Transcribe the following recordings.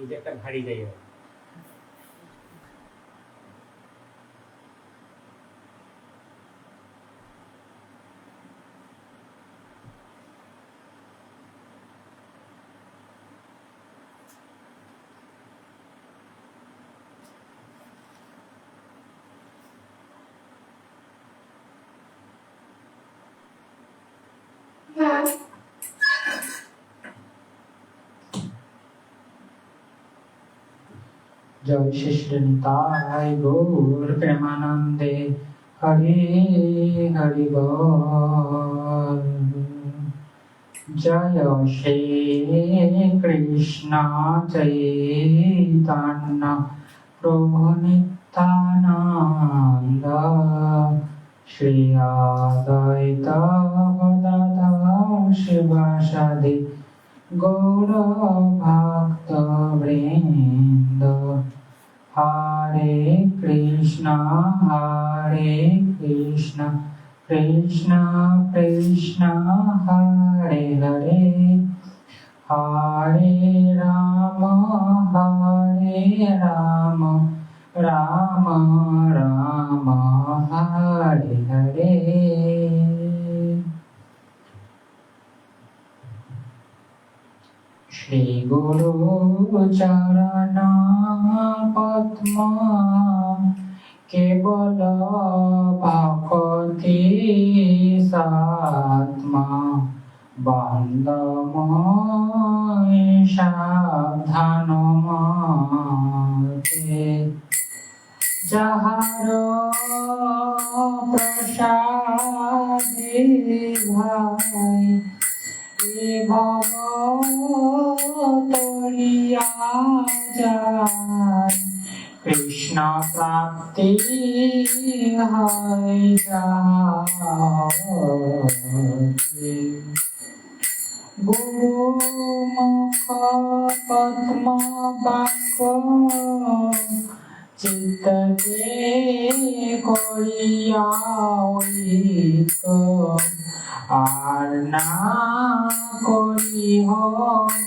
এটা একটা ভারী জায়গা। জয় শ্রী শ্রী নিতাই গৌর প্রেমানন্দে হরি হরি বল। জয় শ্রী কৃষ্ণ চৈতন্য প্রভু নিত্যানন্দ শ্রী অদ্বৈত গদাধর শিবাসাদি গৌর ভক্ত বৃন্দ। হরে কৃষ্ণ কৃষ্ণ কৃষ্ণ হরে হরে, হরে রাম রাম রাম হরে হরে। শ্রী গুরু চরণ পদ্ম কেবল ভকতি সাত্মা বন্দময় সাবধান মতে। যাহার প্রসাদে ভাই ভব তরিয়া যায়, কৃষ্ণ প্রাপ্তি হয় যাতে। গুরুমুখ পদ্ম বাক্য চিত্তে করিয়া ঐক, আর না করিহ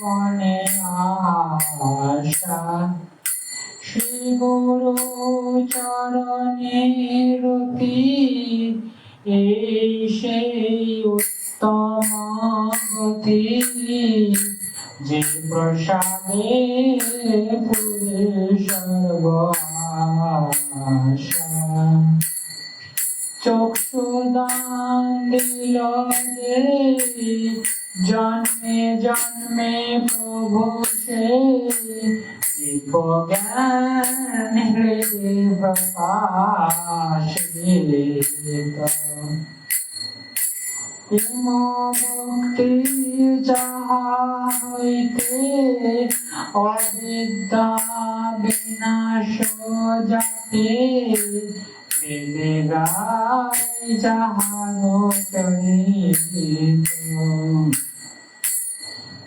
মনে আশা। শ্রী গুরু চরণে রতি এই সেই উত্তম গতি, যে প্রসাদে পুরে সর্ব আশা। চক্ষুদান দিল যে জন্মে জন্মে প্রভু সে, জীব জ্ঞান হৃদে প্রকাশিত। প্রেম ভক্তি যাহা হইতে অবিদ্যা বিনাশ যাতে, বেদে গায় যাহার চরিত।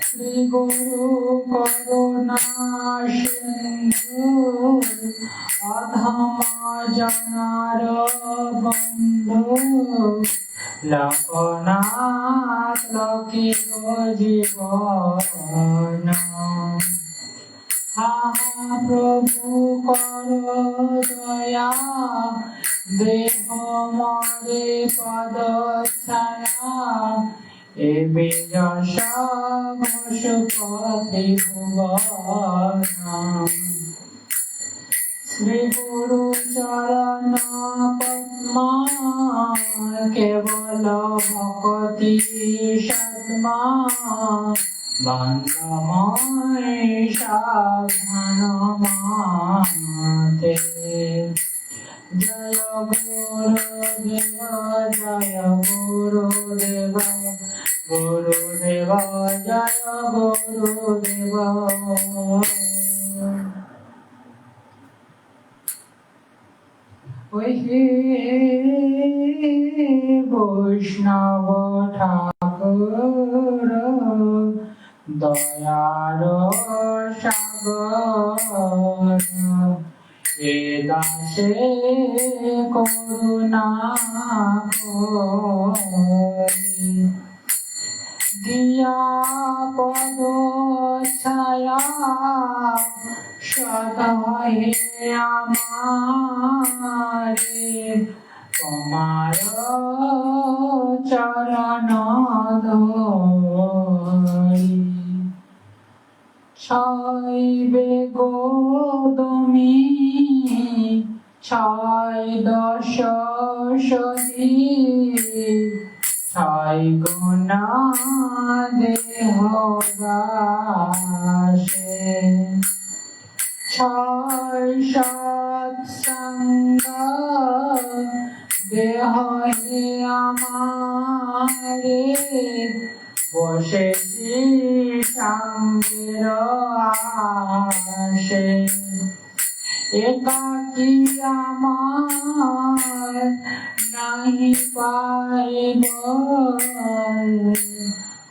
শ্রী গুরু করুণা সিন্ধু অধম জনার বন্ধু, লোকনাথ লক্ষিত জীবন। হা প্রভু কর দয়া দেহ মরে পদ ছায়া, এ বিযশ পশুপতি ভুবন। শ্রী গুরু চরণ পদ্ম কেবল ভকতি সদ্মা, বন্দময় সাবধান মতে। জয় গুরুদেব জয় গুরুদেব, গুরুদেব জয় গুরুদেব। ওই হে বৈষ্ণব ঠাকুর দয়ার সাগর, এ দাসে করুণা করি, দিয়া পদ ছায়া সদয় আমারে তোমার চরণ ধরি ছয়বে গোদমি ছয় দশ সহি ছয় গুণা দেহ দাসে ছয় সৎসঙ্গ দেহ হে আমারে বসেছি সঙ্গের আসে একাকী আমার নাহি পাইব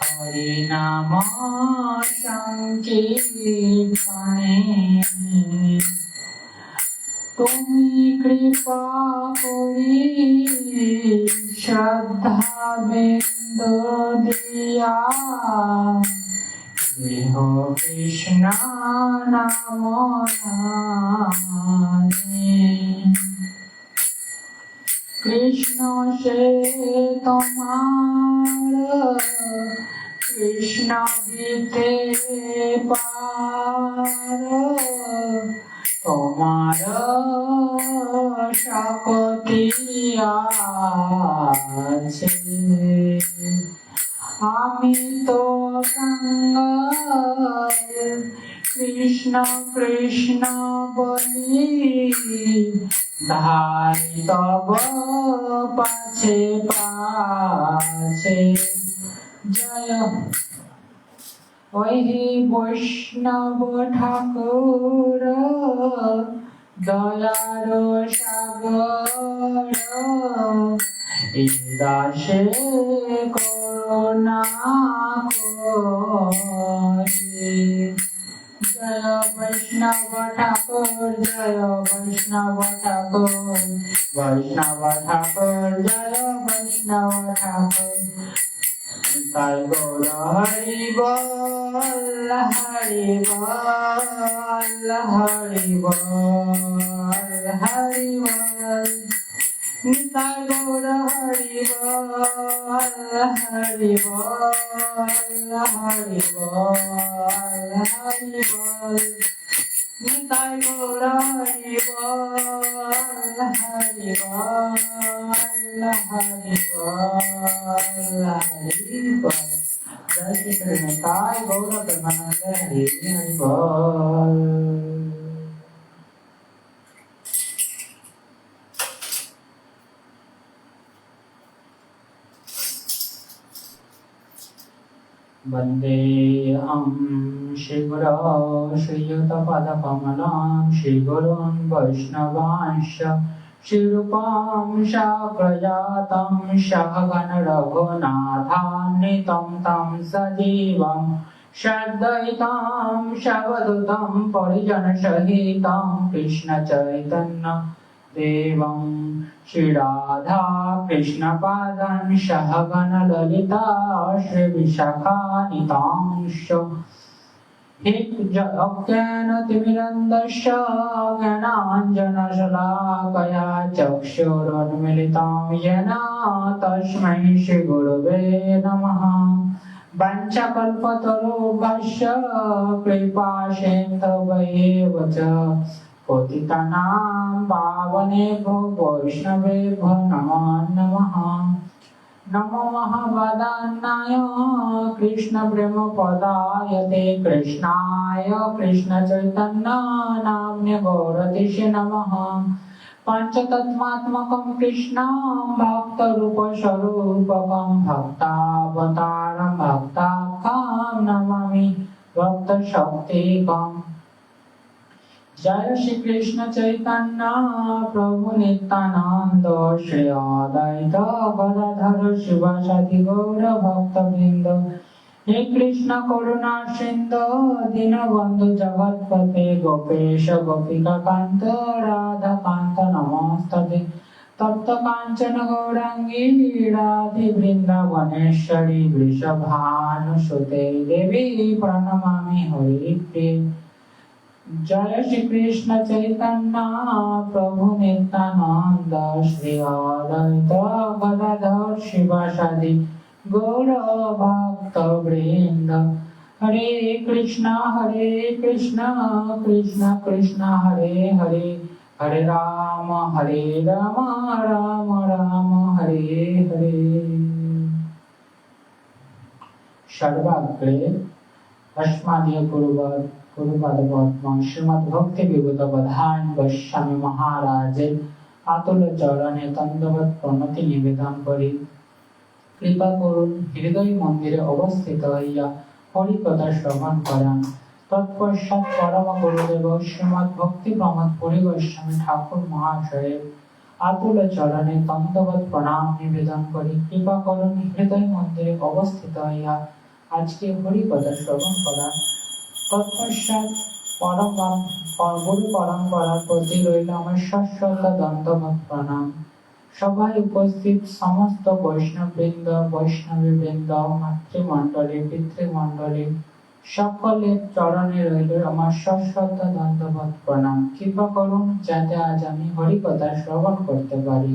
হরি নাম সংকীর্তনে তুমি কৃপা করি শ্রদ্ধা বিন্দু দিয়া দেহ কৃষ্ণ নাম কৃষ্ণ সে তোমার কৃষ্ণ দিতে পার তোমার শক্তি আছে আমি তো সঙ্গ কৃষ্ণ কৃষ্ণ বলি ধাই তব পাছে পাছে জয় ওই বৈষ্ণব ঠাকুর দয়ার সাগর এই দাসে করুণা করে জয় বৈষ্ণব ঠাকুর জয় বৈষ্ণব ঠাকুর বৈষ্ণব ঠাকুর জয় বৈষ্ণব ঠাকুর তাই গৌর হরি বল হরি বল হরি বল হরি বল নিতাই গৌর হরি বল হরি বল হরি বল হরি বল নিতাই গৌর হরি বল হরি বল হরি বল হরি বল জয় শ্রী কৃষ্ণ নিতাই গৌর প্রেমানন্দ হরি হরি বল। वन्देऽहं श्रीगुरो श्रीयुतपदकमलं श्रीगुरून् वैष्णवांश्च श्रीरूपं साग्रजातं सहगण रघुनाथान्वितं तं सजीवं सद्वैतं सवधूतं परिजनसहितं कृष्णचैतन्य देवं श्रीराधा कृष्णपादान् सहगण ललिता श्रीविशाखान्वितांश्च ज्ञानतिमिरन्दस्य ज्ञानाञ्जनशलाकया चक्षुरुन्मीलितं येन तस्मै श्रीगुरवे नमः। वाञ्छाकल्पतरुभ्यश्च कृपासिन्धुभ्येव च पतितानां पावनेभ्यो वैष्णवेभ्यो नमो नमः। नमो महावदनाय कृष्णप्रेमपदायते कृष्णाय कृष्णचैतन्य नाम्ने गौरतिषे नमः। पञ्चतत्त्वात्मकं कृष्णं भक्तरूपस्वरूपकं भक्तावतारं भक्ताख्यं नमामि भक्तशक्तिकम्। जय श्री कृष्ण चैतन्य प्रभु नित्यानंद श्री अद्वैत गदाधर शिवासादि गौर भक्तवृंद। हे कृष्ण करुणा सिंधु दीनबंधु जगत्पते गोपेश गोपिका कांत राधा कांत नमस्तुते। তপ্ত কাঞ্চন গৌরাঙ্গী রাধে বৃন্দাবনেশ্বরী বৃষভানুসুতে দেবী প্রণমামি হরিপ্রিয়ে। জয় শ্রী কৃষ্ণ চৈতন্য প্রভু নিত্যানন্দ শ্রী অদ্বৈত গদাধর শিবাসাদি গৌর ভক্ত বৃন্দ। হরে কৃষ্ণ কৃষ্ণ কৃষ্ণ হরে হরে, হরে রাম রাম রাম হরে হরে। সর্বাগ্রে अस्मदीय गुरुपद पद्म श्रीमद् भक्ति विभूत प्रधान गोस्वामी महाराजेर आतुल चरणे दंडवत प्रणति निवेदन करी कृपा करुन हृदय मंदिरे अवस्थित हইয়া हरिकथा श्रवण करें। तत्पश्चात परम गुरुदेव श्रीमद् भक्ति प्रमोद पुरी गोस्वामी ठाकुर महाशय आतुल चरणे दंडवत प्रणाम निवेदन करी कृपा करुन हृदय मंदिरे अवस्थित हইয়া আজকে হরি কথা শ্রবণ করা। তৎপশ্চাৎ গুরু পরম্পরার প্রতি রইল আমার সশ্রদ্ধা দণ্ডবত প্রণাম। সভায় উপস্থিত সমস্ত বৈষ্ণববৃন্দ, বৈষ্ণবীবৃন্দ, মাতৃমণ্ডলী, পিতৃমণ্ডলী সকলের চরণে রইল আমার সশ্রদ্ধা দণ্ডবত প্রণাম। কৃপা করুন যাতে আজ আমি হরি কথা শ্রবণ করতে পারি।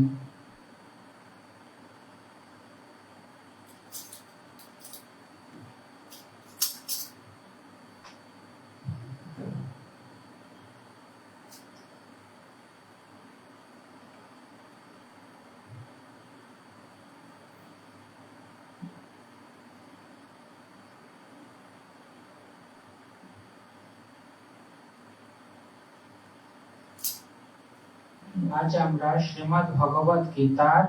আজ আমরা শ্রীমদ্ ভগবত গীতার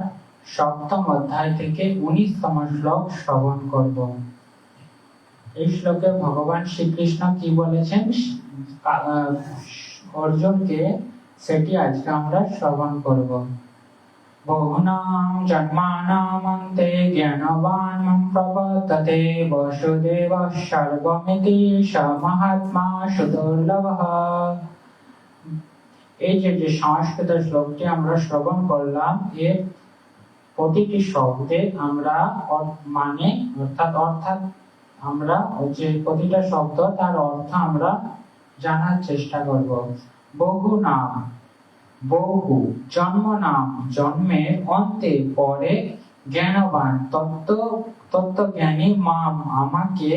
সপ্তম অধ্যায় থেকে 19তম শ্লোক শ্রবণ করব। এই শ্লোকে ভগবান শ্রীকৃষ্ণ কি বলেছেন অর্জুনকে সেটি আজকে আমরা শ্রবণ করব। বহুনাম জন্মানাম অন্তে জ্ঞানবান মাম প্রবর্ততে বসুদেবঃ সর্বমিতি স মহাত্মা সুদুর্লভঃ। এই যে সংস্কৃত শ্লোকটি আমরা শ্রবণ করলাম, এর প্রতিটি শব্দে আমরা মানে অর্থাৎ আমরা যে প্রতিটা শব্দ তার অর্থ আমরা জানার চেষ্টা করব। বহু নাম, বহু, জন্ম নাম, জন্মের, অন্তে, পরে, জ্ঞানবান, তত্ত্বজ্ঞানী, মাম, আমাকে,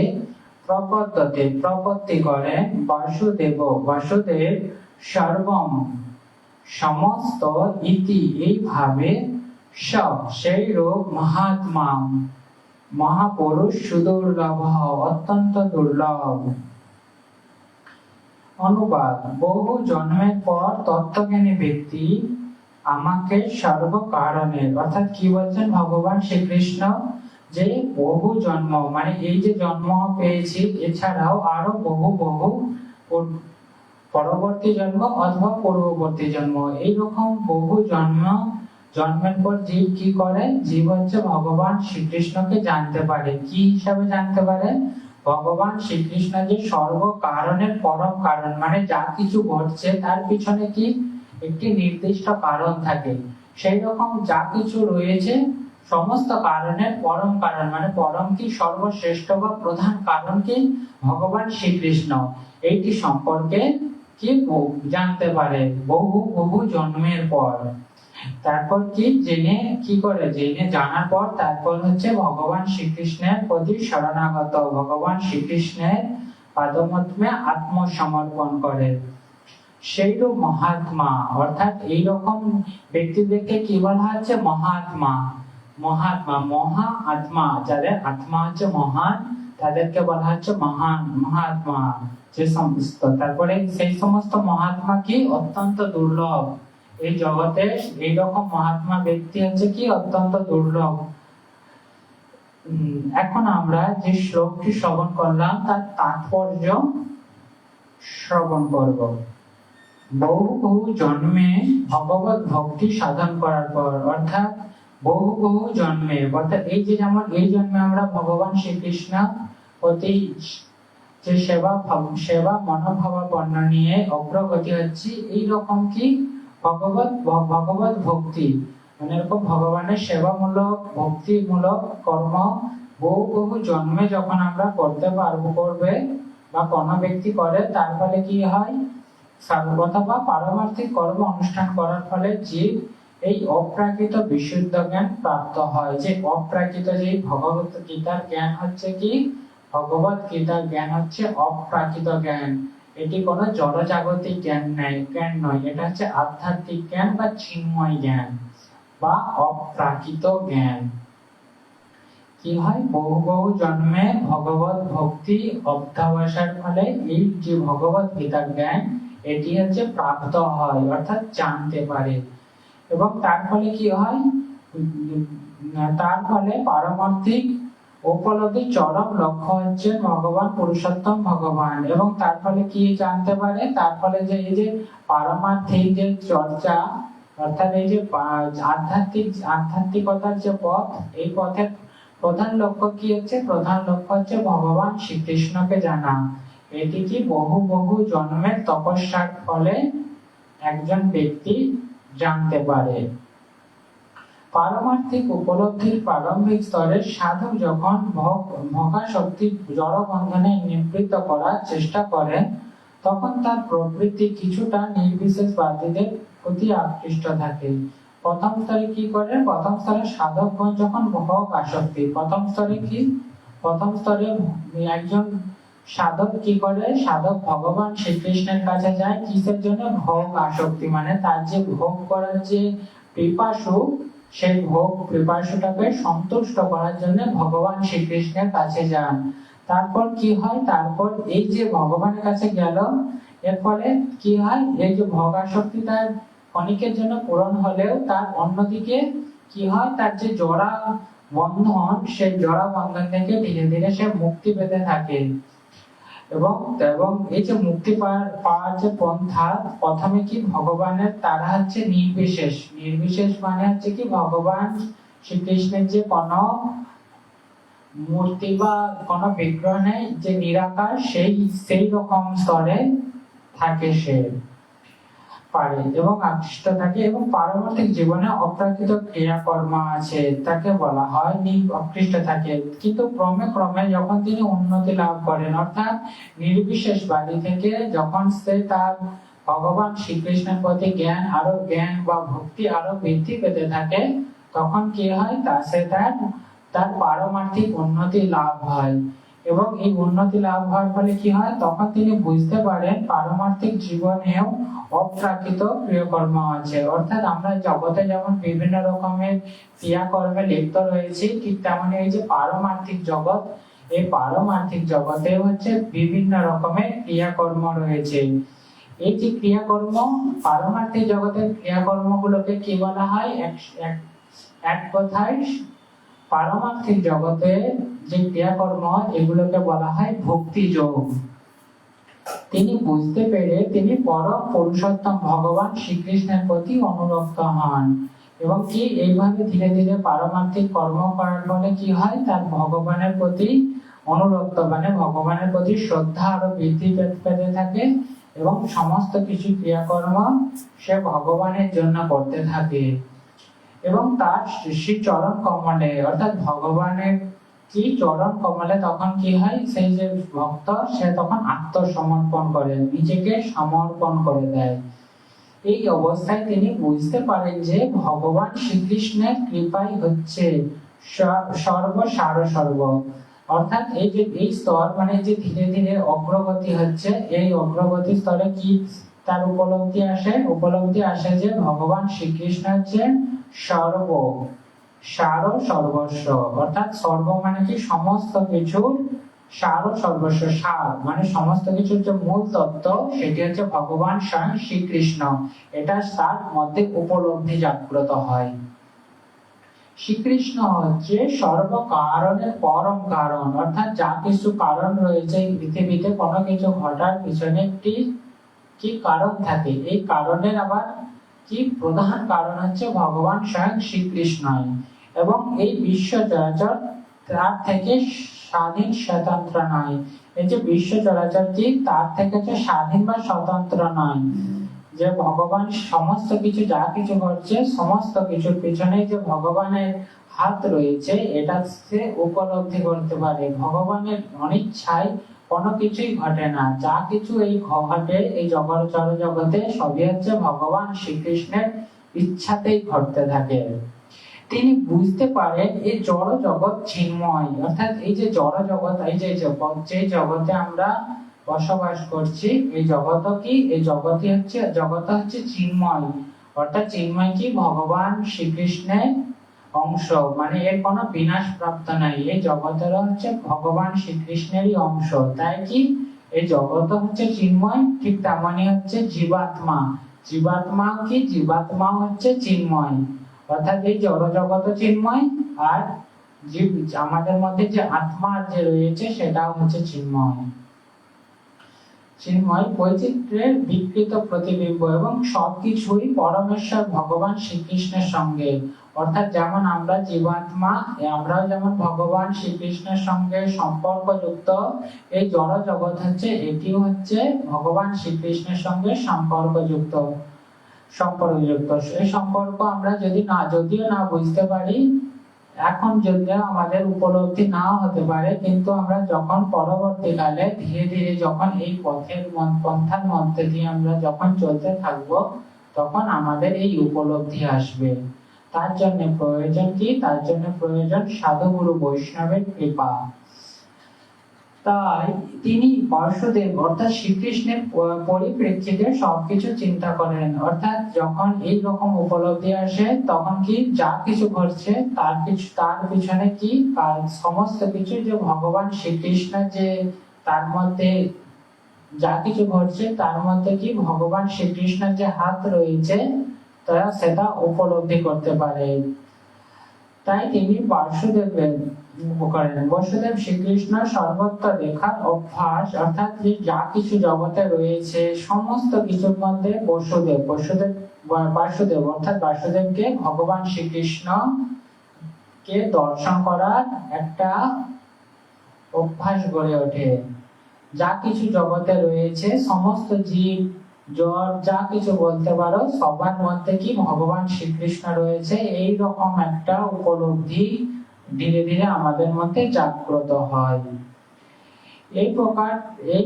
প্রপদ্যতে, প্রপত্তি করেন, বাসুদেব, বাসুদেব, সর্বম, সমস্ত, ইতি, এইভাবে, সব, সেই রূপ, মহাত্মা, মহাপুরুষ, সুদুর্লভ, অত্যন্ত দুর্লভ। অনুবাদ: বহু জন্মের পর তত্ত্বজ্ঞানী ব্যক্তি আমাকে সর্ব কারণের, অর্থাৎ কি বলছেন ভগবান শ্রীকৃষ্ণ, যে বহু জন্ম মানে এই যে জন্ম পেয়েছি, এছাড়াও আরো বহু পরবর্তী জন্ম অথবা পূর্ববর্তী জন্ম, এইরকম বহু জন্মের পর জীব কি করে, জীব হচ্ছে ভগবান শ্রীকৃষ্ণকে জানতে পারে। কি হিসাবে জানতে পারে? ভগবান শ্রীকৃষ্ণ যে সর্ব কারণের পরম কারণ, মানে যা কিছু ঘটছে তার পিছনে কি একটি নির্দিষ্ট কারণ থাকে, সেই রকম যা কিছু রয়েছে সমস্ত কারণের পরম কারণ, মানে পরম কি সর্বশ্রেষ্ঠ বা প্রধান কারণ কি ভগবান শ্রীকৃষ্ণ, এইটি সম্পর্কে কি জানতে পারে বহু জন্মের পর। তারপর কি জেনে কি করে, জেনে জানার পর তারপর হচ্ছে ভগবান শ্রীকৃষ্ণের প্রতি শরণাগত, ভগবান শ্রীকৃষ্ণের পাদপদ্মে আত্মসমর্পণ করে। সেইরূপ মহাত্মা, অর্থাৎ এইরকম ব্যক্তিদেরকে কি বলা হচ্ছে? মহাত্মা। মহা আত্মা, যাদের আত্মা হচ্ছে মহান, তাদেরকে বলা হচ্ছে মহাত্মা। যে সমস্ত, তারপরে সেই সমস্ত মহাত্মা কি অত্যন্ত দুর্লভ, এই জগতে এইরকম মহাত্মা ব্যক্তি হচ্ছে কি অত্যন্ত দুর্লভ। এখন আমরা যে শ্লোকটি শ্রবণ করলাম তার তাৎপর্য শ্রবণ করব। বহু জন্মে ভগবত ভক্তি সাধন করার পর, অর্থাৎ বহু জন্মে, অর্থাৎ এই যে যেমন এই জন্মে আমরা ভগবান শ্রীকৃষ্ণ প্রতি যে সেবা মনোভাবাপন্ন নিয়ে অগ্রগতি হচ্ছে, এইরকম কি ভগবত ভক্তি মানে এরকম ভগবানের সেবামূলক ভক্তিমূলক কর্ম বহু বহু জন্মে যখন আমরা করতে পারবো করবে বা কোনো ব্যক্তি করে, তার ফলে কি হয়, অথবা পারমার্থিক কর্ম অনুষ্ঠান করার ফলে জীব এই অপ্রাকৃত বিশুদ্ধ জ্ঞান প্রাপ্ত হয়। যে অপ্রাকৃত, যে ভগবত গীতার জ্ঞান হচ্ছে কি, ভগবত গীতার জ্ঞান হচ্ছে অপ্রাকৃত জ্ঞান। এটি কোনো জড়জাগতিক জ্ঞান নয়, এটা হচ্ছে আধ্যাত্মিক জ্ঞান বা চিন্ময় জ্ঞান বা অপ্রাকৃত জ্ঞান। কি হয়, বহু বহু জন্মে ভগবত ভক্তি অধ্যবসায়ের ফলে এই যে ভগবত গীতার জ্ঞান, এটি হচ্ছে প্রাপ্ত হয়, অর্থাৎ জানতে পারে। এবং তার ফলে কি হয়, তার ফলে পারমার্থিক উপলব্ধি চরম লক্ষ্য হচ্ছে ভগবান পুরুষোত্তম ভগবান। এবং তার ফলে কি জানতে পারে, তার ফলে যে এই যে পারমার্থিক যে চর্চা, অর্থাৎ এই যে আধ্যাত্মিকতার যে পথ, এই পথের প্রধান লক্ষ্য কি হচ্ছে, প্রধান লক্ষ্য হচ্ছে ভগবান শ্রীকৃষ্ণকে জানা। এটি কি বহু বহু জন্মের তপস্যার ফলে একজন ব্যক্তি জানতে পারে। পারমার্থিক উপলব্ধির প্রারম্ভিক স্তরে সাধক যখন ভোগাসক্তি জড় বন্ধনে নিবৃত্ত করার চেষ্টা করেন, তখন তার প্রবৃত্তি কিছুটা নির্বিশেষবাদীদের প্রতি আকৃষ্ট থাকে। প্রথম স্তরে কি করে, প্রথম স্তরে সাধকগণ যখন ভোগ আসক্তি, প্রথম স্তরে কি, প্রথম স্তরে একজন সাধক কি করে, সাধক ভগবান শ্রীকৃষ্ণের কাছে যায় কিসের জন্য, ভোগ আসক্তি, মানে তার যে ভোগ করার যে পিপাসু, সেই ভোগ পিপাসুটাকে সন্তুষ্ট করার জন্য ভগবান শ্রীকৃষ্ণের কাছে যান। তারপর কি হয়, তারপর এই যে ভগবানের কাছে গেল, এর ফলে কি হয়, এই যে ভোগ আসক্তি তার অনেকের জন্য পূরণ হলেও তার অন্যদিকে কি হয়, তার যে জড়া বন্ধন, সেই জড়া বন্ধন থেকে ধীরে ধীরে সে মুক্তি পেতে থাকে। এবং এবং এই যে মুক্তি পাওয়ার যে পন্থা, প্রথমে কি ভগবানের, তারা হচ্ছে নির্বিশেষ। নির্বিশেষ মানে হচ্ছে কি, ভগবান শ্রীকৃষ্ণের যে কোনো মূর্তি বা কোনো বিগ্রহ নেই, যে নিরাকার, সেই রকম স্তরে থাকে সে, পারে এবং আকৃষ্ট থাকে। এবং পারমার্থিক জীবনে অপ্রাকৃত ক্রিয়াকর্ম আছে, তাকে বলা হয় আকৃষ্ট থাকে। কিন্তু ক্রমে ক্রমে যখন তিনি উন্নতি লাভ করেন, অর্থাৎ নির্বিশেষবাদী থেকে যখন সে তার ভগবান শ্রীকৃষ্ণের প্রতি জ্ঞান বা ভক্তি আরো বৃদ্ধি পেতে থাকে, তখন কি হয়, তার পারমার্থিক উন্নতি লাভ হয়। এবং এই উন্নতি লাভ হওয়ার ফলে কি হয়, তখন তিনি বুঝতে পারেন পারমার্থিক জীবনেও অপ্রাকৃত ক্রিয়াকর্ম আছে। অর্থাৎ আমরা জগতে যেমন বিভিন্ন রকমের ক্রিয়াকর্মে লিপ্ত রয়েছি, ঠিক তেমনি এই যে পারমার্থিক জগৎ, এই পারমার্থিক জগতে হচ্ছে বিভিন্ন রকমের ক্রিয়াকর্ম রয়েছে। এই যে ক্রিয়াকর্ম, পারমার্থিক জগতের ক্রিয়াকর্মগুলোকে কি বলা হয়, এক কথায় পারমার্থিক জগতে যে ক্রিয়াকর্ম, এগুলোকে বলা হয় ভক্তি যোগ। তিনি বুঝতে পেরে তিনি পরম পুরুষোত্তম ভগবান শ্রীকৃষ্ণের প্রতি অনুরক্ত হন। এবং কি এইভাবে ধীরে ধীরে পারমার্থিক কর্ম করার ফলে কি হয়, তার ভগবানের প্রতি অনুরক্ত, মানে ভগবানের প্রতি শ্রদ্ধা আরো বৃদ্ধি পেতে থাকে। এবং সমস্ত কিছু ক্রিয়াকর্ম সে ভগবানের জন্য করতে থাকে। এবং তার শ্রী চরণ কমলে, অর্থাৎ ভগবানের কি চরণ কমলে তখন কি হয়, সেই যে ভক্ত, সে তখন আত্মসমর্পণ করে, নিজেকে সমর্পণ করে দেয়। এই অবস্থায় তিনি বুঝতে পারেন যে ভগবান শ্রীকৃষ্ণের কৃপাই হচ্ছে সর্ব। অর্থাৎ এই স্তর, মানে যে ধীরে ধীরে অগ্রগতি হচ্ছে, এই অগ্রগতি স্তরে কি তার উপলব্ধি আসে যে ভগবান শ্রীকৃষ্ণ হচ্ছে সর্বস্ব। অর্থাৎ সর্ব মানে কি, সমস্ত কিছুর সর্বস্ব, মানে সমস্ত কিছুর যে মূল তত্ত্ব, সেটি হচ্ছে ভগবান স্বয়ং শ্রীকৃষ্ণ। এটা তার মধ্যে উপলব্ধি জাগ্রত হয়। শ্রীকৃষ্ণ হচ্ছে সর্বকারণের পরম কারণ। অর্থাৎ যা কিছু কারণ রয়েছে পৃথিবীতে, কোনো কিছু ঘটার পিছনে একটি কি কারণ থাকে, এই কারণের আবার কি প্রধান কারণ হচ্ছে ভগবান স্বয়ং শ্রীকৃষ্ণই। এবং এই বিশ্ব চরাচর তার থেকে স্বাধীন স্বতন্ত্র নয়। এই যে বিশ্ব চরাচর কি তার থেকে স্বাধীন বা স্বতন্ত্র নয়। যে ভগবান সমস্ত কিছু, যা কিছু ঘটছে সমস্ত কিছুর পিছনে যে ভগবানের হাত রয়েছে এটা সে উপলব্ধি করতে পারে। ভগবানের অনিচ্ছায় কোনো কিছুই ঘটে না, যা কিছু এই ঘটে এই জগতে সবই হচ্ছে ভগবান শ্রীকৃষ্ণের ইচ্ছাতেই ঘটতে থাকে। তিনি বুঝতে পারেন এই জড় জগৎ চিন্ময়, অর্থাৎ এই যে জড় জগৎ, এই যে জগতে আমরা বসবাস করছি, এই জগৎ কি, এই জগৎ হচ্ছে চিন্ময়। অর্থাৎ চিন্ময় কি, ভগবান শ্রীকৃষ্ণের অংশ, মানে এর কোনো বিনাশ প্রাপ্ত নাই। এই জগতের হচ্ছে ভগবান শ্রীকৃষ্ণেরই অংশ। তাই কি এই জগৎ হচ্ছে চিন্ময়, ঠিক তেমনই হচ্ছে জীবাত্মা। জীবাত্মা হচ্ছে চিন্ময়। অর্থাৎ এই জড় জগৎ চিন্ময়, আর জীব আমাদের মধ্যে যে আত্মা যে রয়েছে সেটাও হচ্ছে চিন্ময়। বৈচিত্র্যের বিকৃত প্রতিবিম্ব এবং সবকিছুই পরমেশ্বর ভগবান শ্রীকৃষ্ণের সঙ্গে। অর্থাৎ যেমন আমরা জীবাত্মা, আমরাও যেমন ভগবান শ্রীকৃষ্ণের সঙ্গে সম্পর্কযুক্ত, এই জড় জগৎ হচ্ছে এটিও হচ্ছে ভগবান শ্রীকৃষ্ণের সঙ্গে সম্পর্কযুক্ত। এই সম্পর্ক আমরা যদিও না বুঝতে পারি, এখন যদিও আমাদের উপলব্ধি নাও হতে পারে, কিন্তু আমরা যখন পরবর্তীকালে ধীরে ধীরে যখন এই পন্থার মধ্যে দিয়ে আমরা যখন চলতে থাকবো, তখন আমাদের এই উপলব্ধি আসবে। তার জন্য প্রয়োজন কি? তার জন্য প্রয়োজন সাধুগুরু বৈষ্ণবের কৃপা। তাই তিনি বাসুদেব অর্থাৎ শ্রীকৃষ্ণের পরিপ্রেক্ষিতে সবকিছু চিন্তা করেন। অর্থাৎ যখন এই রকম উপলব্ধি আসে, তখন কি যা কিছু ঘটছে তার পিছনে কি, সমস্ত কিছু যে ভগবান শ্রীকৃষ্ণ, যে তার মধ্যে যা কিছু ঘটছে তার মধ্যে কি ভগবান শ্রীকৃষ্ণের যে হাত রয়েছে, তারা সেটা উপলব্ধি করতে পারে। তাই তিনি বাসুদেব শ্রীকৃষ্ণ সর্বত্র দেখার অভ্যাস, অর্থাৎ যে যা কিছু জগতে রয়েছে সমস্ত কিছুর মধ্যে বাসুদেব অর্থাৎ বাসুদেবকে ভগবান শ্রীকৃষ্ণ কে দর্শন করার একটা অভ্যাস গড়ে ওঠে। যা কিছু জগতে রয়েছে সমস্ত জীব জড় যা কিছু বলতে পারো, সবার মধ্যে কি ভগবান শ্রীকৃষ্ণ রয়েছে, এই রকম একটা উপলব্ধি ধীরে ধীরে আমাদের মধ্যে জাগ্রত হয়। এই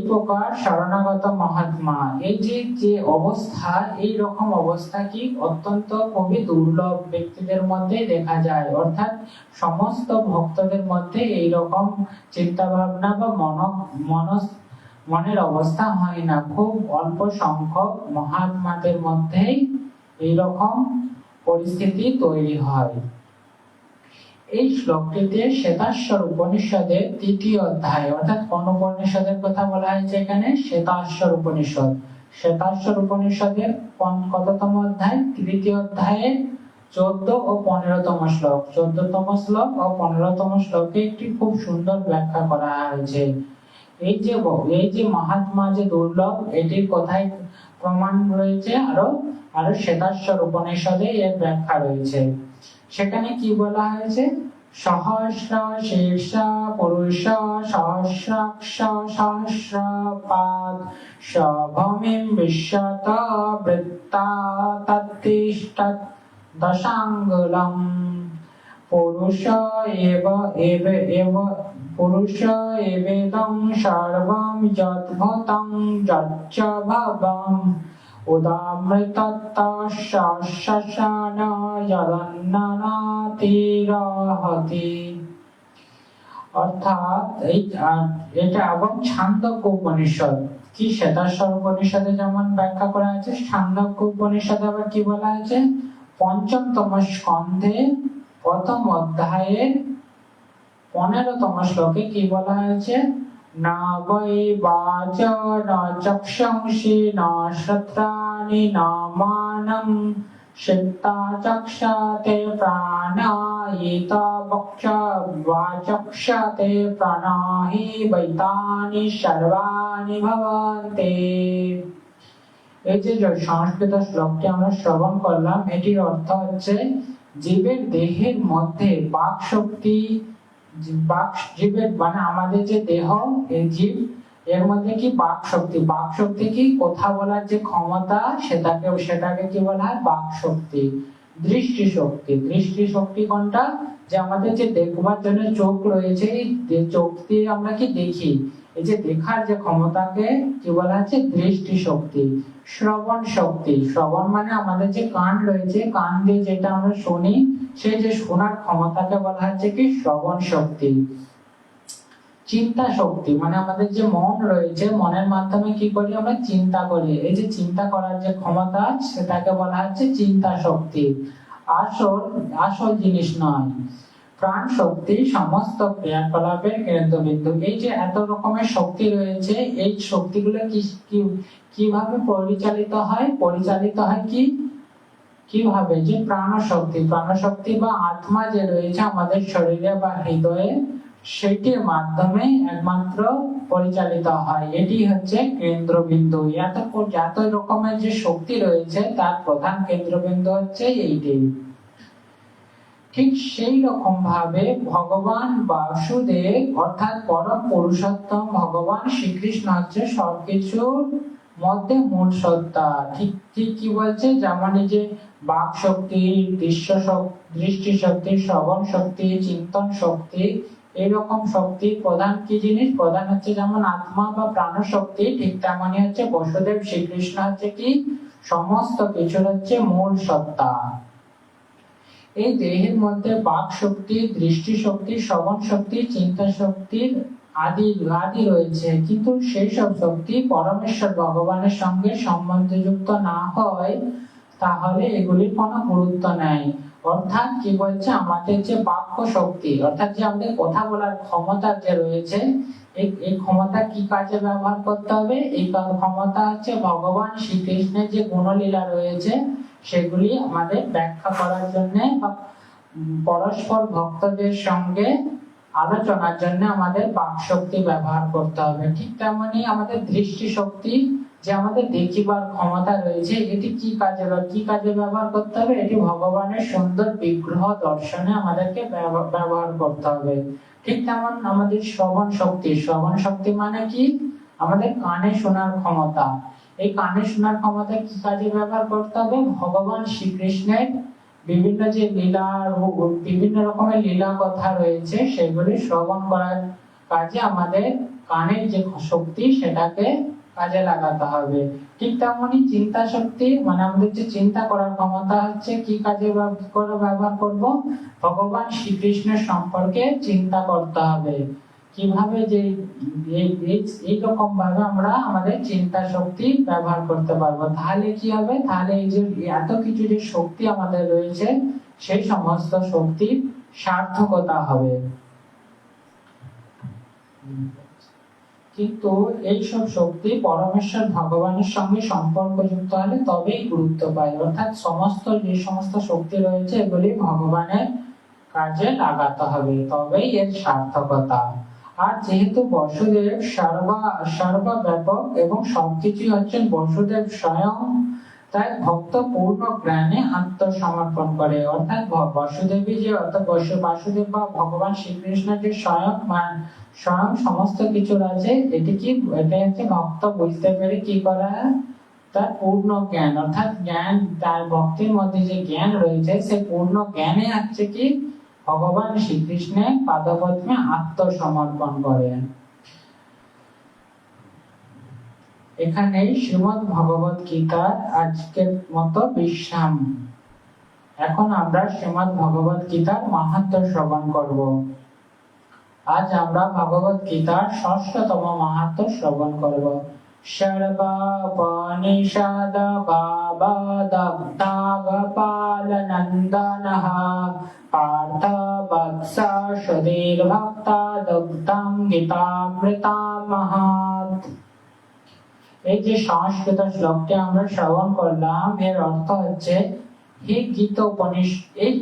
প্রকার শরণাগত মহাত্মা, এই যে অবস্থা, এই রকম অবস্থা কি অত্যন্ত খুবই দুর্লভ ব্যক্তিদের মধ্যে দেখা যায়। অর্থাৎ সমস্ত ভক্তদের মধ্যে এই রকম চিন্তা ভাবনা বা মনের অবস্থা হয় না। খুব অল্প সংখ্যক মহাত্মাদের মধ্যেই এইরকম পরিস্থিতি তৈরি হয়। এই শ্লোকটিতে শ্বেতাশ্বর উপনিষদের 3য় অধ্যায়, অর্থাৎ কোন উপনিষদের কথা বলা হয়েছে এখানে? শ্বেতাশ্বর উপনিষদ। শ্বেতাশ্বর উপনিষদের কততম অধ্যায়? 3য় অধ্যায়ে 14 ও 15তম শ্লোক। 14তম শ্লোক ও 15তম শ্লোকে একটি খুব সুন্দর ব্যাখ্যা করা হয়েছে। এই যে মহাত্মা যে দুর্লভ, এটির কথাই প্রমাণ রয়েছে আরো শ্বেতাশ্বর উপনিষদে এর ব্যাখ্যা রয়েছে। সেখানে কি বলা হয়েছে? সহস্র শীর্ষ পুরুষ সহস্রাক্ষ সহস্রপাদ সভূমিম বিশ্বত বৃত্তা তত্তিষ্ঠৎ দশাঙ্গুলম পুরুষ এবেদং সর্বং যদ্ভূতং যচ্চ ভবং উদামৃতত্তশাসন যদন্ননাতিরহতি। অর্থাৎ এটা এবং ছান্দোক্য উপনিষদ কি শ্বেতাশ্বর উপনিষদে যেমন ব্যাখ্যা করা আছে, ছান্দোক্য উপনিষদে আবার কি বলা আছে? 5তম স্কন্ধে 1ম অধ্যায়ে 15তম শ্লোকে কি বলা হয়েছে? না বৈ বাচ না চক্ষুষি না শ্রোত্রাণি না মানং সিক্তা চক্ষতে প্রাণায়িত বক্ষ বাচক্ষতে প্রাণাহি বৈতানি সর্বাণি ভবন্তি। এই যে সংস্কৃত শ্লোকটি আমরা শ্রবণ করলাম, এটির অর্থ হচ্ছে জীবের দেহের মধ্যে বাক শক্তি, জীবের মানে আমাদের যে দেহ, এই জীব এর মধ্যে কি বাক শক্তি, বাক শক্তি কি কথা বলার যে ক্ষমতা সেটাকে কি বলা হয় বাক শক্তি। দৃষ্টি শক্তি, দৃষ্টি শক্তি কোনটা, যে আমাদের যে দেখবার জন্য চোখ রয়েছে, এই চোখ দিয়ে আমরা কি দেখি, এই যে দেখার যে ক্ষমতাকে কি বলা হচ্ছে দৃষ্টি শক্তি। শ্রবণ শক্তি, শ্রবণ মানে আমাদের যে কান রয়েছে, কান দিয়ে যেটা আমরা শুনি, সেই যে শোনার ক্ষমতাকে বলা হচ্ছে কি শ্রবণ শক্তি। চিন্তা শক্তি মানে আমাদের যে মন রয়েছে, মনের মাধ্যমে কি করি আমরা চিন্তা করি, এই যে চিন্তা করার যে ক্ষমতা সেটাকে বলা হচ্ছে চিন্তা শক্তি। আসল আসল জিনিস নয়। প্রাণ শক্তি, সমস্ত ক্রিয়াকলাপের কেন্দ্রবিন্দু। এই যে এত রকমের শক্তি রয়েছে, এই শক্তিগুলো কিভাবে পরিচালিত হয়, কি কিভাবে, যে প্রাণ শক্তি বা আত্মা যে রয়েছে আমাদের শরীরে বা হৃদয়ে, সেটির মাধ্যমে একমাত্র পরিচালিত হয়। এটি হচ্ছে কেন্দ্রবিন্দু। এত রকমের যে শক্তি রয়েছে তার প্রধান কেন্দ্রবিন্দু হচ্ছে এইটি। ঠিক সেই রকম ভাবে ভগবান বাসুদেব অর্থাৎ পরম পুরুষোত্তম ভগবান শ্রীকৃষ্ণ হচ্ছে সবকিছুর মধ্যে মূল সত্তা। ঠিক ঠিক কি বলছে, যেমন এই যে বাক শক্তি, দৃষ্টি শক্তি, শ্রবণ শক্তি, চিন্তন শক্তি, এইরকম শক্তি প্রধান কি জিনিস, প্রধান হচ্ছে যেমন আত্মা বা প্রাণ শক্তি, ঠিক তেমনই হচ্ছে বসুদেব শ্রীকৃষ্ণ হচ্ছে কি সমস্ত কিছুর হচ্ছে মূল সত্তা। এই দেহের মধ্যে বাক শক্তি, দৃষ্টি শক্তি, শ্রবণ শক্তি, চিন্তা শক্তির আদি রয়েছে, কিন্তু সেই সব শক্তি পরমেশ্বর ভগবানের সঙ্গে সম্বন্ধযুক্ত না হয় তাহলে এগুলির কোনো গুরুত্ব নেই। অর্থাৎ কি বলছে, আমাদের যে বাক্য শক্তি অর্থাৎ যে আমাদের কথা বলার ক্ষমতা যে রয়েছে, এই ক্ষমতা কি কাজে ব্যবহার করতে হবে, এই ক্ষমতা হচ্ছে ভগবান শ্রীকৃষ্ণের যে গুণলীলা রয়েছে সেগুলি আমাদের ব্যাখ্যা করার জন্য বা পরস্পর ভক্তদের সঙ্গে আলোচনার জন্য আমাদের বাক শক্তি ব্যবহার করতে হবে। ঠিক তেমনি আমাদের দৃষ্টি শক্তি, যে আমাদের দেখিবার ক্ষমতা রয়েছে, এটি কি কাজে ব্যবহার করতে হবে, এটি ভগবানের সুন্দর বিগ্রহ দর্শনে আমাদেরকে ব্যবহার করতে হবে। ঠিক তেমন আমাদের শ্রবণ শক্তি মানে কি, আমাদের কানে শোনার ক্ষমতা, এই কানে শোনার ক্ষমতা কি কাজে ব্যবহার করতে হবে, ভগবান শ্রীকৃষ্ণের বিভিন্ন যে লীলা, বিভিন্ন রকমের লীলা কথা রয়েছে সেগুলি শ্রবণ করার কাজে আমাদের কানের যে শক্তি সেটাকে কাজে লাগাতে হবে। ঠিক তেমনি চিন্তা শক্তি মানে আমাদের যে চিন্তা করার ক্ষমতা হচ্ছে কি কাজে ব্যবহার করব, ভগবান শ্রীকৃষ্ণের সম্পর্কে চিন্তা করতে হবে, কিভাবে যে এইরকম ভাবে আমরা আমাদের চিন্তা শক্তি ব্যবহার করতে পারবো। তাহলে কি হবে, তাহলে এই যে এত কিছু যে শক্তি আমাদের রয়েছে সেই সমস্ত শক্তির সার্থকতা হবে। কিন্তু এইসব শক্তি পরমেশ্বর ভগবানের সঙ্গে সম্পর্কযুক্ত হলে তবেই গুরুত্ব পায়। অর্থাৎ যে সমস্ত শক্তি রয়েছে এগুলি ভগবানের কাজে লাগাতে হবে, তবেই এর সার্থকতা। আর যেহেতু বসুদেব সর্বব্যাপক এবং সবকিছুই হচ্ছেন বসুদেব স্বয়ং, তাই ভক্ত পূর্ণ জ্ঞানে আত্মসমর্পণ করে। অর্থাৎ বাসুদেবী যে বাসুদেব বা ভগবান শ্রীকৃষ্ণের যে স্বয়ং সমস্ত কিছু আছে, এটা হচ্ছে ভক্ত বুঝতে পেরে কি করা, তার পূর্ণ জ্ঞান অর্থাৎ জ্ঞান, তার ভক্তির মধ্যে যে জ্ঞান রয়েছে সে পূর্ণ জ্ঞানে আছে কি ভগবান শ্রীকৃষ্ণের পাদপদ্মে আত্মসমর্পণ করেন। এখানে শ্রীমদ ভগবত গীতার আজকের মতো বিশ্রাম। এখন আমরা শ্রীমদ ভগবত গীতার মাহাত্ম্য শ্রবণ করব। আজ আমরা ভগবত গীতার ৬ষ্ঠতম মাহাত্ম্য শ্রবণ করব। সর্বাপনিষদ গাবদগ্ধাগপালনন্দনঃ পার্থ বৎস সুধীর ভক্তা দুগ্ধং গীতামৃতামহাৎ। এই যে সংস্কৃত শ্লোকটি আমরা শ্রবণ করলাম, এর অর্থ হচ্ছে হে এই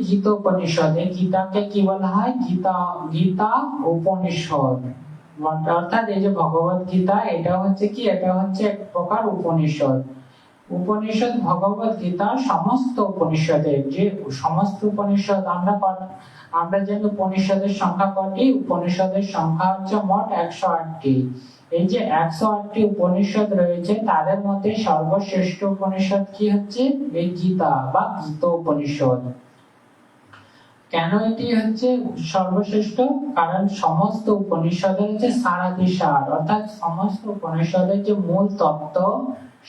গীত উপনিষদে, গীতাকে কি বলা হয়, গীতা উপনিষদ। অর্থাৎ এই যে ভগবত গীতা এটা হচ্ছে এক প্রকার উপনিষদ। ভগবত গীতা সমস্ত উপনিষদের যে সমস্ত উপনিষদ আমরা জানি উপনিষদের সংখ্যা কটি, উপনিষদের সংখ্যা হচ্ছে মোট 108টি। এই যে 108টি উপনিষদ রয়েছে তাদের মধ্যে সর্বশ্রেষ্ঠ উপনিষদ কি হচ্ছে এই গীতা বা গীত উপনিষদ। কেন এটি হচ্ছে সর্বশ্রেষ্ঠ? কারণ সমস্ত উপনিষদের যে সারাদিসার, অর্থাৎ সমস্ত উপনিষদের যে মূল তত্ত্ব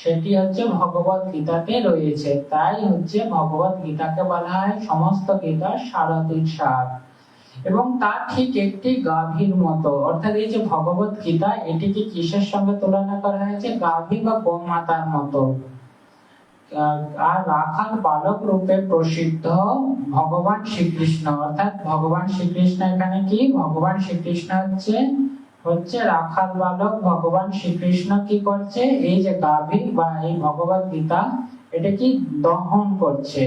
সেটি হচ্ছে ভগবত গীতাতে রয়েছে। তাই হচ্ছে ভগবত গীতাকে বলা হয় সমস্ত গীতার সারাদিসার। এবং তার ঠিক একটি গাভীর মতো, অর্থাৎ এই যে ভগবত গীতা এটিকে কিসের সঙ্গে তুলনা করা হয়েছে? গাভী বা গোমাতার মতো। আর রাখাল বালক রূপে প্রসিদ্ধ ভগবান শ্রীকৃষ্ণ, অর্থাৎ ভগবান শ্রীকৃষ্ণ এখানে কি? ভগবান শ্রীকৃষ্ণ হচ্ছে রাখাল বালক। ভগবান শ্রীকৃষ্ণ কি করছে? এই যে গাভী বা এই ভগবত গীতা এটা কি দহন করছে।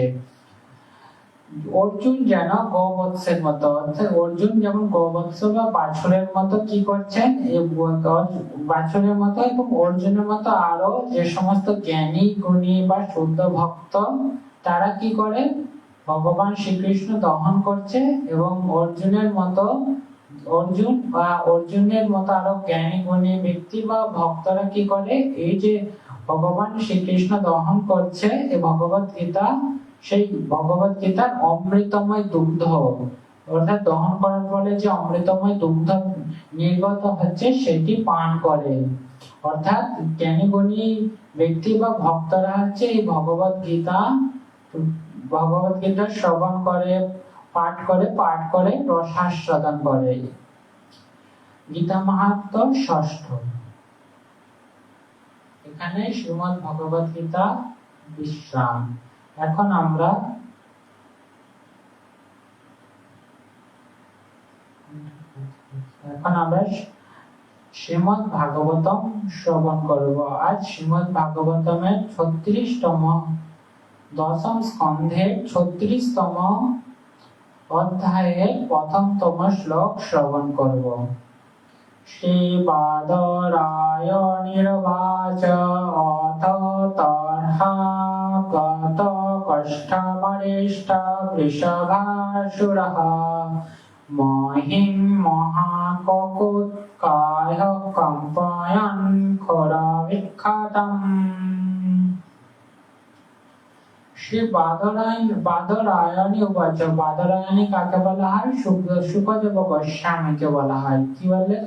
অর্জুন যেন গোবৎসের মতো, অর্থাৎ অর্জুন যেমন গোবৎস বা বাছুরের মতো কি করছেন? বাছুরের মতো এবং অর্জুনের মতো আরো যে সমস্ত জ্ঞানী গুণী বা শুদ্ধ ভক্ত তারা কি করে? ভগবান শ্রীকৃষ্ণ দহন করছে এবং অর্জুনের মতো আরো জ্ঞানী গুণী ব্যক্তি বা ভক্তরা কি করে? এই যে ভগবান শ্রীকৃষ্ণ দহন করছে এই ভগবত গীতা, সেই ভগবত গীতার অমৃতময় দুগ্ধ, অর্থাৎ দহন করার ফলে যে অমৃতময় দুগ্ধ নির্গত হচ্ছে সেটি পান করে। অর্থাৎ জ্ঞানী গুণী ব্যক্তি বা ভক্তরা হচ্ছে এই ভগবত গীতা শ্রবণ করে, পাঠ করে রসাস্বাদন করে। গীতা মাহাত্ম্য ষষ্ঠ। এখানে শ্রীমদ্ ভগবত গীতা বিশ্রাম। এখন আমরা শ্রীমদ্ ভাগবতম শ্রবণ করব। আজ শ্রীমদ্ ভাগবতমের 36তম দশম স্কন্ধের 36তম অধ্যায়ের প্রথমতম শ্লোক শ্রবণ করব। শ্রীবাদরায়ণীর্বাচ অথ তর্হাগত কষ্টাবরিষ্ঠ বৃষভাসুরः মহিম মহাককুৎকায় কম্পয়न् খোরবিখ্যাতम्। শ্রী বাদরায়ণী উবাচ। বাদরায়ণী কাকে বলা হয়? শুকদেব গোস্বামীকে বলা হয়। কি বললেন?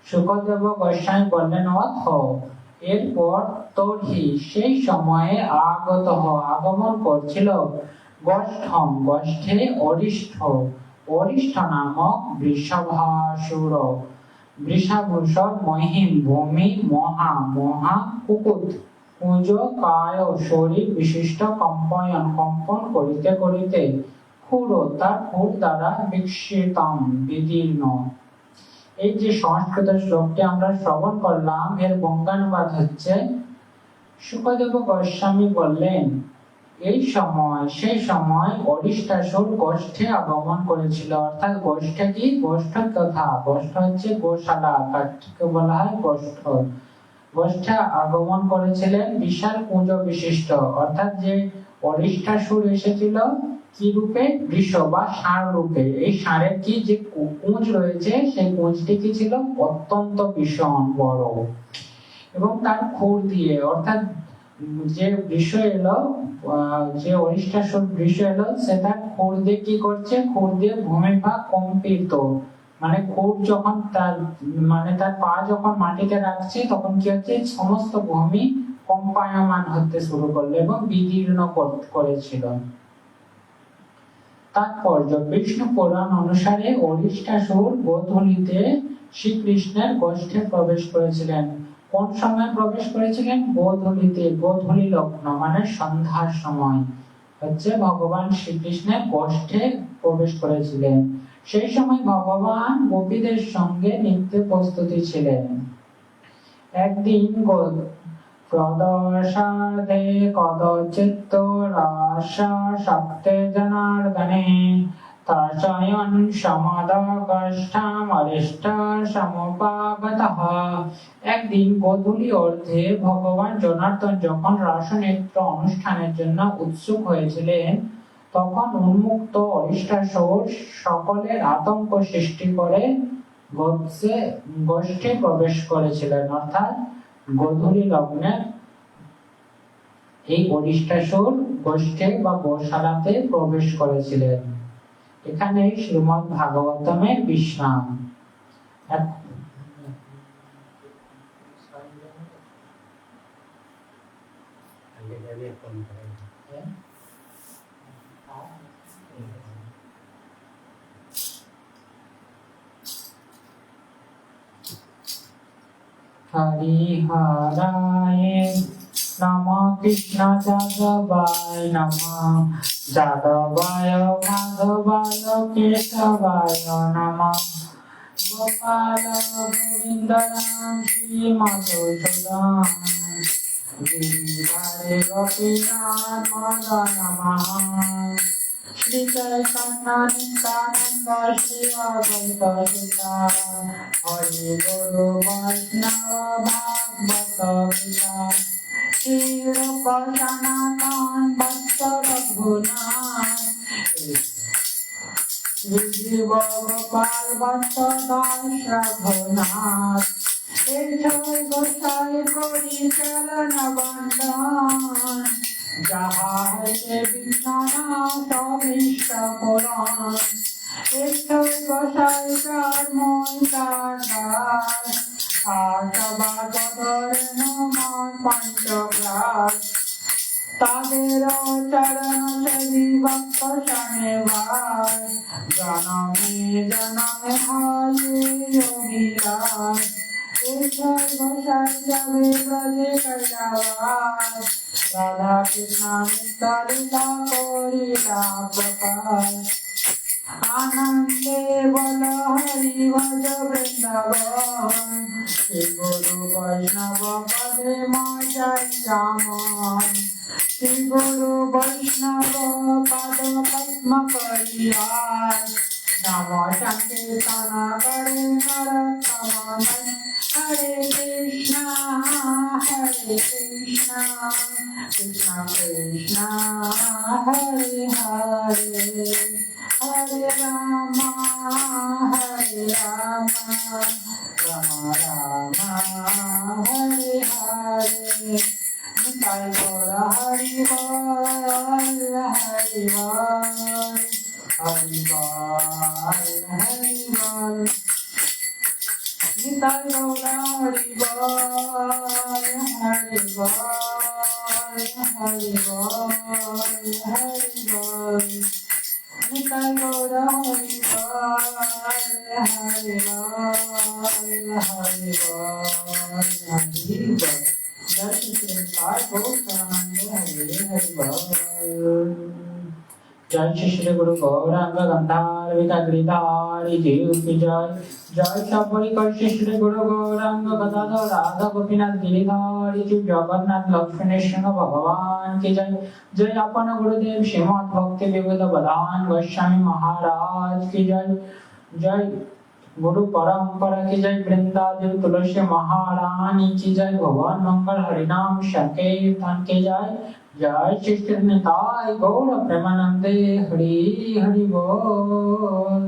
শুকদেব গোস্বামী বললেন অথ, এরপর তর্হি সেই সময়ে আগমন করছিল গোষ্ঠে অরিষ্ঠ নামক বৃষভাসুর মহিম ভূমি মহা কুকুত কুঞ্জ কায় শরীর বিশিষ্ট কম্পন করিতে করিতে ক্ষুর তার ক্ষুর দ্বারা বিদীর্ণ। এই যে সংস্কৃত শ্লোকটি আমরা শ্রবণ করলাম এর বঙ্গানুবাদ হচ্ছে, শুকদেব গোস্বামী বললেন সেই সময় অরিষ্টাসুর গোষ্ঠে আগমন করেছিল। অর্থাৎ গোষ্ঠে কি? গোষ্ঠ হচ্ছে গোশালা, তাকে বলা হয় গোষ্ঠে আগমন করেছিলেন বিশাল কুঞ্জ বিশিষ্ট। অর্থাৎ যে অরিষ্টাসুর এসেছিল কি রূপে? বৃষ বা ষাঁড় রূপে। এই ষাঁড়ের কি যে কুঞ্জ রয়েছে সেই কুঞ্জটি কি ছিল? অত্যন্ত ভীষণ বড় এবং তার খুর দিয়ে, অর্থাৎ যে বৃষ এলো, যে অরিষ্টাসুর বৃষ এলো সে তার খুর দিয়ে কি করছে? খুর দিয়ে ভূমিভাগ কম্পিত, মানে খুর যখন তার পা যখন মাটিতে রাখছে তখন কি হচ্ছে? সমস্ত ভূমি কম্পায়মান হতে শুরু করলো এবং বিদীর্ণ করেছিল। তাৎপর্য: বিষ্ণু পুরাণ অনুসারে অরিষ্টাসুর গোধূলিতে শ্রীকৃষ্ণের গোষ্ঠে প্রবেশ করেছিলেন। কোন সময় প্রবেশ করেছিলেন? গোধূলিতে। গোধূলি লগ্ন মানে সন্ধ্যার সময় হচ্ছে ভগবান শ্রীকৃষ্ণের গোষ্ঠে প্রবেশ করেছিলেন। সেই সময় ভগবান গোপীদের সঙ্গে নৃত্য প্রস্তুতি ছিলেন। একদিন প্রদর্শার্ধে কদচিৎ রাসাসক্তে জনার্দনে তর্ষয়न् সমদগষ্ঠামরিষ্টসমুপাগতঃ। একদিন গোধূলি অর্ধে ভগবান জনার্দন যখন রাসনৃত্য অনুষ্ঠানের জন্য উৎসুক হয়েছিলেন তখন উন্মুক্ত অরিষ্টাসুর সকলের আতঙ্ক সৃষ্টি করে গোষ্ঠে প্রবেশ করেছিলেন, অর্থাৎ গোধূলি লগ্নে এই অরিষ্টাসুর গোষ্ঠে বা গোশালাতে প্রবেশ করেছিলেন। এখানে শ্রীমদ্ ভাগবতমের বিশ্রাম। হরিহরায় নমঃ, কৃষ্ণ যাদবায় নমঃ, যাদবায় মাধবায় কেশবায় নমঃ, গোপাল গোবিন্দ রাম শ্রী মধুসূদন, গিরিধারী গোপীনাথ মদন মোহন, শ্রী চৈতন্য নিত্যানন্দ শ্রী অদ্বৈত গদাধর, হরি গুরু বৈষ্ণব ভাগবত গীতা, শ্রী রূপ সনাতন ভক্ত রঘুনাথ, শ্রী জীব গোপাল ভক্ত দাস রঘুনাথ, গোসাই করি চরণ বন্দন, যাহা হইতে বিঘ্ননাশ অভীষ্ট পুরাণ, গোসাই কর্মই তার দাস, আশাবাদ ধরেন মন পঞ্চগ্রাস, তাদের চরণ সেবী ভক্ত শনিবার, জনমে জনমে হয় যোগীরাজ, গোসাই যাবে ব্রজে কৈলাস, রাধা কৃষ্ণ নিত্য লীলা করিলা প্রকাশ, আনন্দে বল হরি ভজ বৃন্দাবন, শ্রী গুরু বৈষ্ণব পদে মজাই রামন, শ্রী গুরু বৈষ্ণব পদ পদ্ম করিয়ার, নম সংকীর্তন করে নরোত্তম, হরে কৃষ্ণ কৃষ্ণ কৃষ্ণ হরে হরে, হরে রাম রাম রাম হরে হরে, নিতাই গৌর হরি বল, হরি বল, হরি বল, হরি বল, নিতাই গৌর হরি বল, হরি বল, হরি বল, হরি বল, নিতাই গৌর হরি বল, হরি বল, হরি বল, হরি বল। जय श्री कृष्ण गौरांग हरे हरि बोल। जय श्री गुरु गौरांग गंधार्विक गिरिधारी जीव की जय। जय शबरी कर्षि श्री गुरु गौरांग गदाधर राधा गोपीनाथ गिरिधारी जीव जगन्नाथ लक्ष्मण सिंह भगवान की जय। जय अपन गुरुदेव श्रीमद भक्ति विविध बदान गोस्वामी महाराज की जय। जय गुरु परंपरा की जय। वृंदादेव तुलसी महारानी की जय। भगवान मंगल हरिनाम संकीर्तन की जय। जय श्री कृष्ण निताय गौर प्रेमानंदे हरि हरि बोल।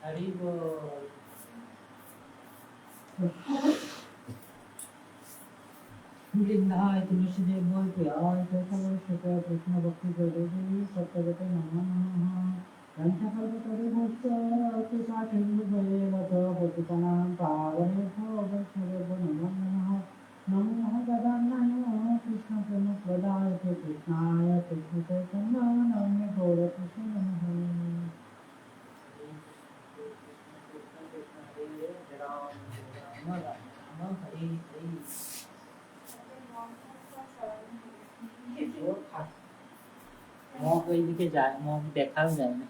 हरि बोल। वृंदाय तुलसी देव बोलते आय कैसा सत्य कृष्ण भक्ति करे सत्यगत नमः नमः पंचकल्पतरु भक्त कृपा सिंधु भवेवत पतितनां पावनेभ्यो वैष्णवेभ्यो नमो नमः। नमो गदान्नाय कृष्ण प्रेम प्रदाय कृष्णाय कृष्ण चैतन्य नाम्ने गौर कृष्ण नमः। মগ ওইদিকে যায়, মগ দেখাও যায় না।